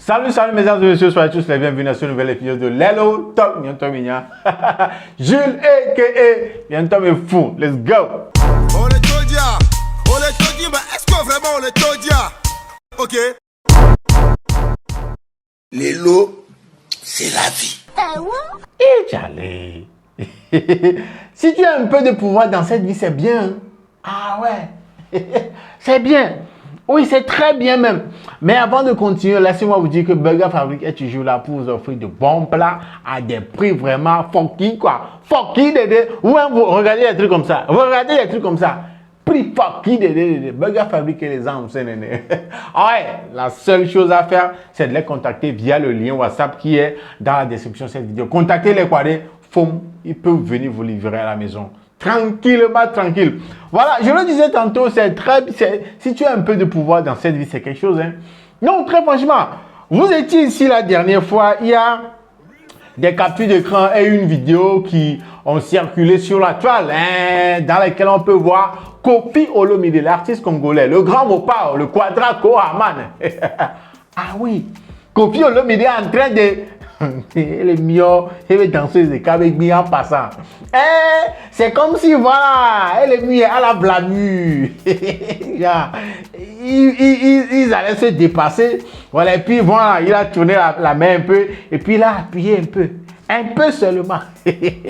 Salut, salut mes amis et messieurs, soyez tous les bienvenus à ce nouvel épisode de Lelo Talk. Bientôt, Mignon. Jules, a.k.a. Bientôt, mais fou. Let's go. On est Todia, mais est-ce que vraiment on est Todia? Ok. Lelo, c'est la vie. Et j'allais. Si tu as un peu de pouvoir dans cette vie, c'est bien. Ah ouais. C'est bien. Oui, c'est très bien même. Mais avant de continuer, laissez-moi vous dire que Burger Fabrique est toujours là pour vous offrir de bons plats à des prix vraiment funky, quoi. Funky, dédé. Vous regardez des trucs comme ça. Vous regardez des trucs comme ça. Prix funky, dédé. Burger Fabrique et les armes, c'est néné. Ah ouais, la seule chose à faire, c'est de les contacter via le lien WhatsApp qui est dans la description de cette vidéo. Contactez-les, quoi. Ils peuvent venir vous livrer à la maison. Tranquillement, tranquille. Voilà, je le disais tantôt, si tu as un peu de pouvoir dans cette vie, c'est quelque chose. Hein. Non, très franchement, vous étiez ici la dernière fois, il y a des captures d'écran et une vidéo qui ont circulé sur la toile, hein, dans laquelle on peut voir Koffi Olomide, l'artiste congolais, le grand Mopao, le Quadra Kohaman. Ah oui, Koffi Olomide est en train de... Les mignons, il veut danser des avec lui en passant. C'est comme si, voilà, elle est mise à la blamure. Ils allaient se dépasser. Voilà, et puis voilà, il a tourné la main un peu, et puis il a appuyé un peu seulement. Et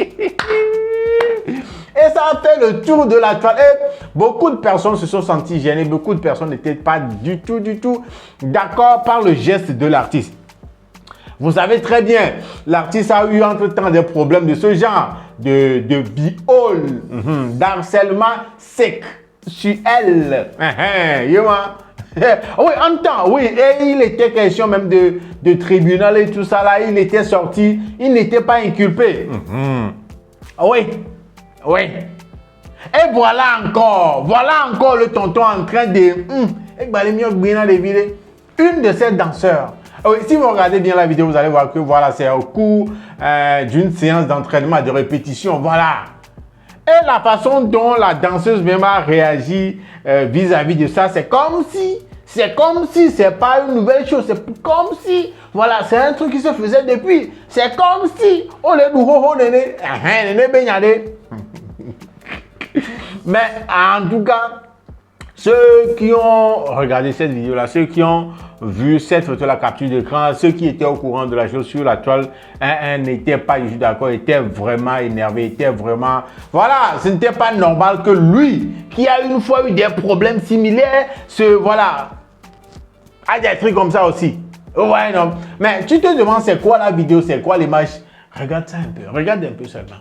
ça a fait le tour de la toile. Et beaucoup de personnes se sont senties gênées, beaucoup de personnes n'étaient pas du tout d'accord par le geste de l'artiste. Vous savez très bien, l'artiste a eu entre-temps des problèmes de ce genre, de viol, d'harcèlement sec sur elle. Oui, en temps, oui, et il était question même de tribunal et tout ça là, il était sorti, il n'était pas inculpé. Oui. Et voilà encore le tonton en train de... Une de ces danseurs. Oui, si vous regardez bien la vidéo, vous allez voir que voilà, c'est au cours d'une séance d'entraînement, de répétition, voilà. Et la façon dont la danseuse même a réagi vis-à-vis de ça, c'est comme si c'est pas une nouvelle chose, c'est comme si, voilà, c'est un truc qui se faisait depuis. C'est comme si, oh les nouveaux néné, mais en tout cas, ceux qui ont regardé cette vidéo-là, ceux qui ont vu cette photo, la capture d'écran, ceux qui étaient au courant de la chose sur la toile, n'étaient pas du tout d'accord, étaient vraiment énervés, étaient vraiment... Voilà, ce n'était pas normal que lui, qui a une fois eu des problèmes similaires, a des trucs comme ça aussi. Ouais, non. Mais tu te demandes c'est quoi la vidéo, c'est quoi l'image? Regarde ça un peu, regarde un peu seulement.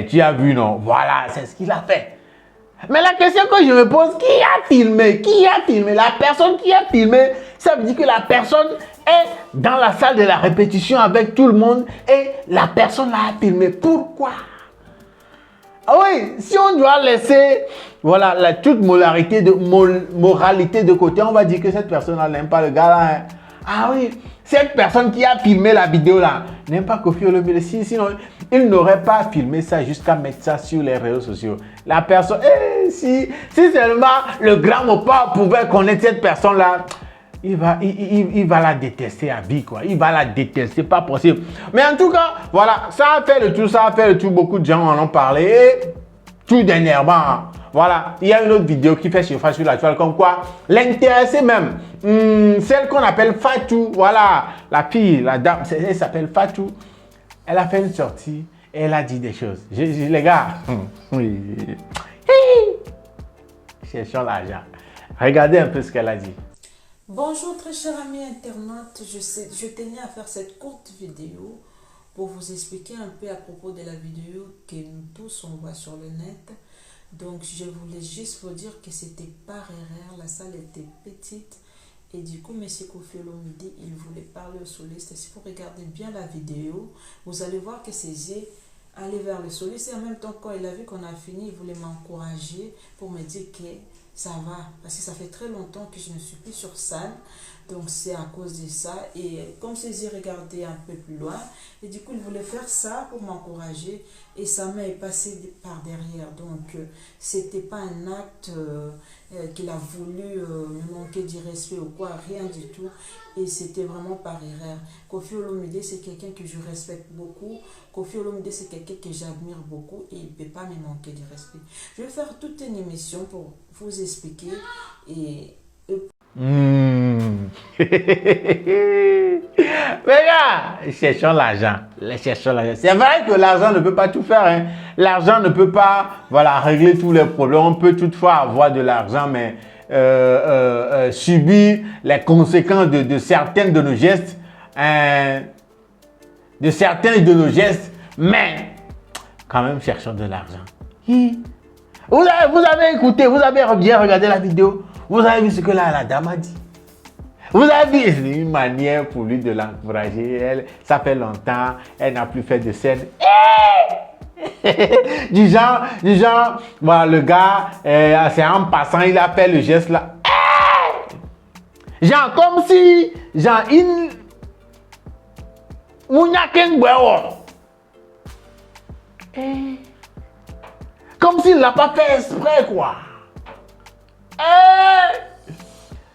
Tu as vu, non? Voilà, c'est ce qu'il a fait. Mais la question que je me pose, qui a filmé? Qui a filmé? La personne qui a filmé, ça veut dire que la personne est dans la salle de la répétition avec tout le monde et la personne l'a filmé. Pourquoi? Ah oui, si on doit laisser voilà, toute moralité de côté, on va dire que cette personne-là n'aime pas le gars là. Hein. Ah oui, cette personne qui a filmé la vidéo là n'aime pas Koffi Olomide. Sinon, il n'aurait pas filmé ça jusqu'à mettre ça sur les réseaux sociaux. La personne, si seulement le grand Mopao pouvait connaître cette personne-là, il va la détester à vie, quoi. Il va la détester, pas possible. Mais en tout cas, voilà, ça a fait le tour, beaucoup de gens en ont parlé. Et tout d'énervant. Voilà, il y a une autre vidéo qui fait surface sur la toile, comme quoi l'intéressée même, celle qu'on appelle Fatou, voilà, la fille, la dame, elle s'appelle Fatou. Elle a fait une sortie et elle a dit des choses. Les gars, oui. Cherchons l'argent. Regardez un peu ce qu'elle a dit. Bonjour très chers amis internautes, je tenais à faire cette courte vidéo pour vous expliquer un peu à propos de la vidéo que nous tous on voit sur le net. Donc je voulais juste vous dire que c'était pas rare, la salle était petite et du coup M. Koffi Olomide il voulait parler au soliste. Et si vous regardez bien la vidéo, vous allez voir que ses yeux allaient vers le soliste et en même temps quand il a vu qu'on a fini, il voulait m'encourager pour me dire que ça va, parce que ça fait très longtemps que je ne suis plus sur scène. Donc c'est à cause de ça. Et comme j'ai regardé un peu plus loin, et du coup il voulait faire ça pour m'encourager. Et sa main est passée par derrière. Donc c'était pas un acte qu'il a voulu me manquer du respect ou quoi, rien du tout. Et c'était vraiment par erreur. Koffi Olomide, c'est quelqu'un que je respecte beaucoup. Koffi Olomide, c'est quelqu'un que j'admire beaucoup et il ne peut pas me manquer de respect. Je vais faire toute une émission pour vous expliquer et... Mais là, cherchons l'argent. C'est vrai que l'argent ne peut pas tout faire. Hein. L'argent ne peut pas régler tous les problèmes. On peut toutefois avoir de l'argent, mais subir les conséquences de certains de nos gestes. Mais quand même, cherchons de l'argent. Vous avez écouté, vous avez bien regardé la vidéo. Vous avez vu ce que la dame a dit. Vous avez vu, c'est une manière pour lui de l'encourager. Ça fait longtemps, elle n'a plus fait de scène. Du genre, voilà, le gars, c'est en passant, il a fait le geste là. Genre, comme si, comme s'il ne l'a pas fait exprès, quoi.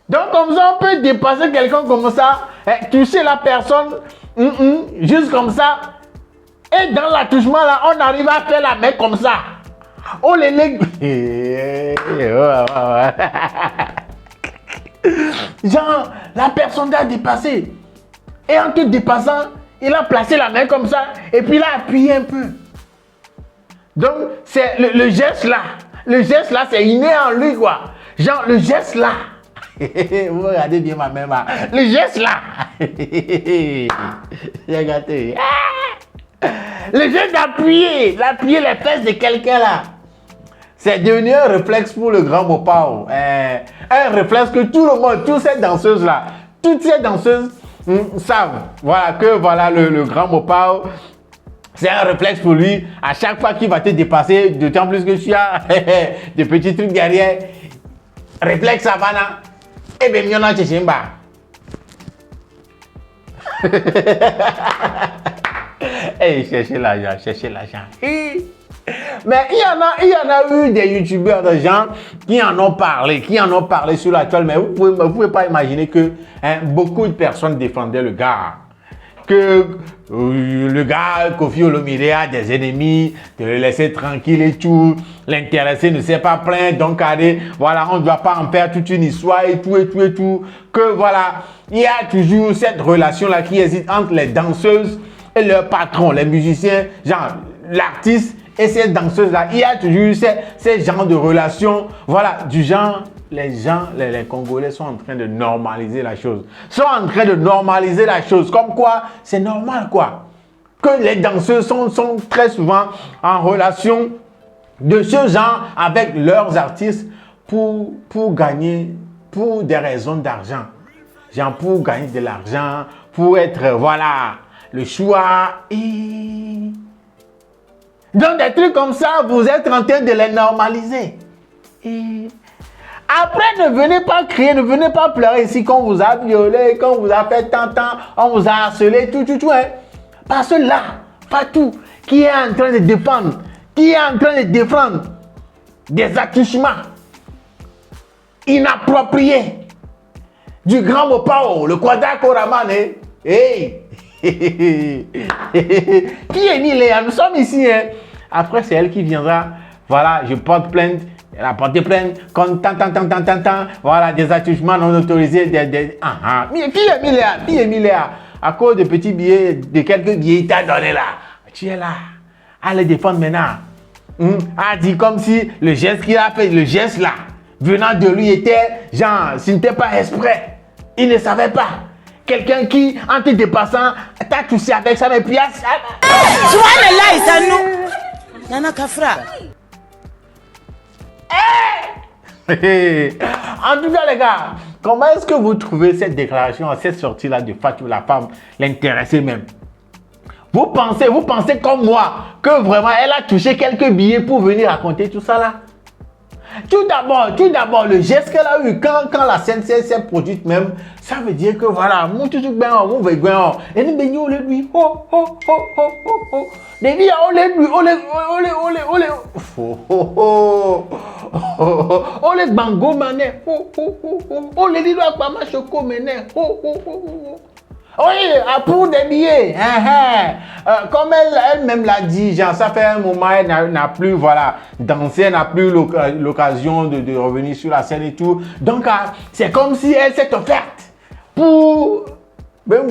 Donc, comme ça, on peut dépasser quelqu'un comme ça, toucher la personne, juste comme ça. Et dans l'attouchement, là, on arrive à faire la main comme ça. Oh, les legs. Genre, la personne a dépassé. Et en te dépassant, il a placé la main comme ça. Et puis il a appuyé un peu. Donc, c'est le geste là. Le geste là, c'est inné en lui, quoi. Genre, le geste là. Vous regardez bien ma main là. Le geste là. Regardez. Le geste d'appuyer les fesses de quelqu'un là. C'est devenu un réflexe pour le grand Mopao. Un réflexe que tout le monde, toutes ces danseuses là, savent. Voilà, que le grand Mopao, c'est un réflexe pour lui. À chaque fois qu'il va te dépasser, d'autant plus que tu as des petits trucs derrière. Réflexe Savannah. Eh bien, il y en a chez Hey, cherchez l'argent. Mais il y en a eu des youtubeurs, des gens qui en ont parlé sur la toile. Mais vous pouvez pas imaginer que beaucoup de personnes défendaient le gars. Que le gars, Koffi Olomide, a des ennemis, de le laisser tranquille et tout. L'intéressé ne s'est pas plaint, donc voilà, on ne doit pas en faire toute une histoire et tout. Que voilà, il y a toujours cette relation-là qui existe entre les danseuses et leur patron, les musiciens, genre l'artiste et ces danseuses-là. Il y a toujours ces genres de relations, voilà, du genre, les Congolais sont en train de normaliser la chose. Comme quoi, c'est normal, quoi. Que les danseuses sont très souvent en relation de ce genre avec leurs artistes pour gagner, pour des raisons d'argent. Genre pour gagner de l'argent, pour être, voilà, le choix. Et donc des trucs comme ça, vous êtes en train de les normaliser. Et après, ne venez pas crier, ne venez pas pleurer ici qu'on vous a violé, qu'on vous a fait tant, on vous a harcelé, tout, hein. Parce que là, partout, qui est en train de défendre, des attouchements inappropriés du grand Mopao, le Kwadako Raman, hey. Qui est Niléa? Nous sommes ici, hein. Après, c'est elle qui viendra. Voilà, je porte plainte. Elle a porté plainte contre tant. Voilà, des attouchements non autorisés. Mais qui est Niléa? À cause de petits billets, de quelques billets, il t'a donné là. Tu es là. À les défendre maintenant. A dit comme si le geste qu'il a fait, le geste là, venant de lui était genre, ce n'était pas exprès. Il ne savait pas. Quelqu'un qui, en te dépassant, t'a touché avec ça, mais puis... Tu vois le là, ça nous... Nana Kafra. En tout cas, les gars, comment est-ce que vous trouvez cette déclaration, cette sortie-là de Fatou, la femme, l'intéressée même? Vous pensez comme moi que vraiment elle a touché quelques billets pour venir raconter tout ça là? Tout d'abord, le geste qu'elle a eu quand la scène s'est produite même, ça veut dire que voilà, mon tout bien, mon veille bien, et nous baignons le lui, les gars, les bango mané, les dit doit pas marcher comme mané, oui, pour des billets, comme elle-même l'a dit, genre, ça fait un moment, elle n'a plus, voilà, dansé, elle n'a plus l'occasion de revenir sur la scène et tout. Donc, c'est comme si elle s'est offerte pour... Donc,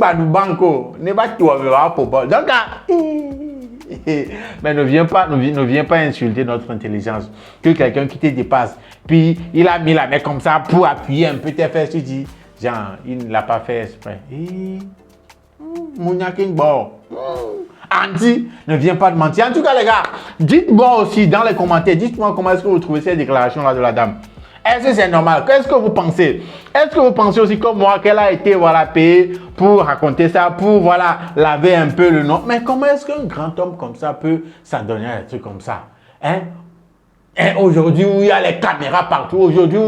mais ne viens pas insulter notre intelligence. Que quelqu'un qui te dépasse, puis il a mis la main comme ça pour appuyer un peu tes fesses, tu dis, genre, il ne l'a pas fait exprès. Andy, ne viens pas de mentir. En tout cas, les gars, dites-moi aussi dans les commentaires, dites-moi comment est-ce que vous trouvez cette déclaration-là de la dame. Est-ce que c'est normal? Qu'est-ce que vous pensez? Est-ce que vous pensez aussi comme moi qu'elle a été voilà, payée pour raconter ça, pour voilà, laver un peu le nom? Mais comment est-ce qu'un grand homme comme ça peut s'adonner à des trucs comme ça? Hein? Et aujourd'hui où il y a les caméras partout, aujourd'hui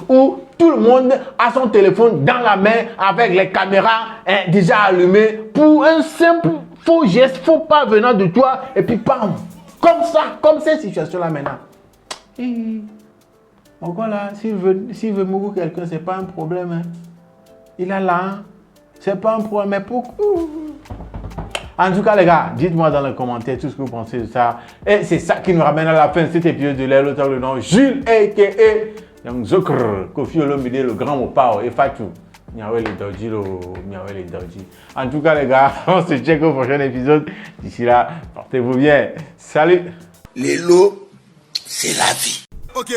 où tout le monde a son téléphone dans la main avec les caméras déjà allumées pour un simple faux geste, faux pas venant de toi et puis bam! Comme ça, comme cette situation-là maintenant. Donc voilà, s'il veut mourir quelqu'un, c'est pas un problème. Hein. Il a là, hein. C'est pas un problème. Mais pourquoi? En tout cas, les gars, dites-moi dans les commentaires tout ce que vous pensez de ça. Et c'est ça qui nous ramène à la fin de cet épisode de l'air, l'auteur, le nom Jules, a.k.a. Yang Zokr, Kofi Olomide, le grand mopao, et Fatou. Miaoué les Dodji, miaoué les Dodji. En tout cas, les gars, on se check au prochain épisode. D'ici là, portez-vous bien. Salut. Les lots, c'est la vie. Ok.